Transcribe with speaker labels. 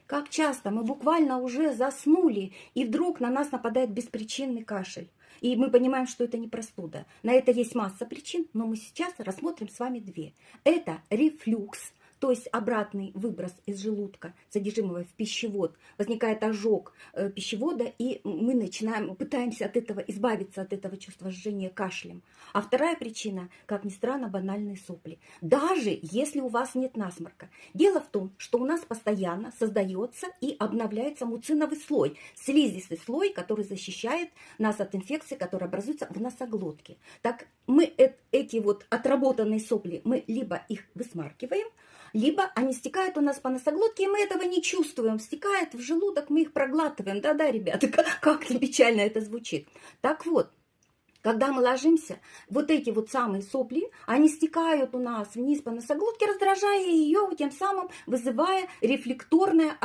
Speaker 1: Как часто мы буквально уже заснули, и вдруг на нас нападает беспричинный кашель. И мы понимаем, что это не простуда. На это есть масса причин, но мы сейчас рассмотрим с вами две. Это рефлюкс, то есть обратный выброс из желудка, содержимого в пищевод. Возникает ожог пищевода, и мы пытаемся от этого избавиться, от этого чувства жжения кашлем. А вторая причина, как ни странно, банальные сопли. Даже если у вас нет насморка. Дело в том, что у нас постоянно создается и обновляется муциновый слой, слизистый слой, который защищает нас от инфекций, которые образуются в носоглотке. Так мы эти вот отработанные сопли, мы либо их высмаркиваем, либо они стекают у нас по носоглотке, и мы этого не чувствуем. Стекает в желудок, мы их проглатываем. Да-да, ребята, как не печально это звучит. Так вот, когда мы ложимся, вот эти вот самые сопли, они стекают у нас вниз по носоглотке, раздражая ее, тем самым вызывая рефлекторное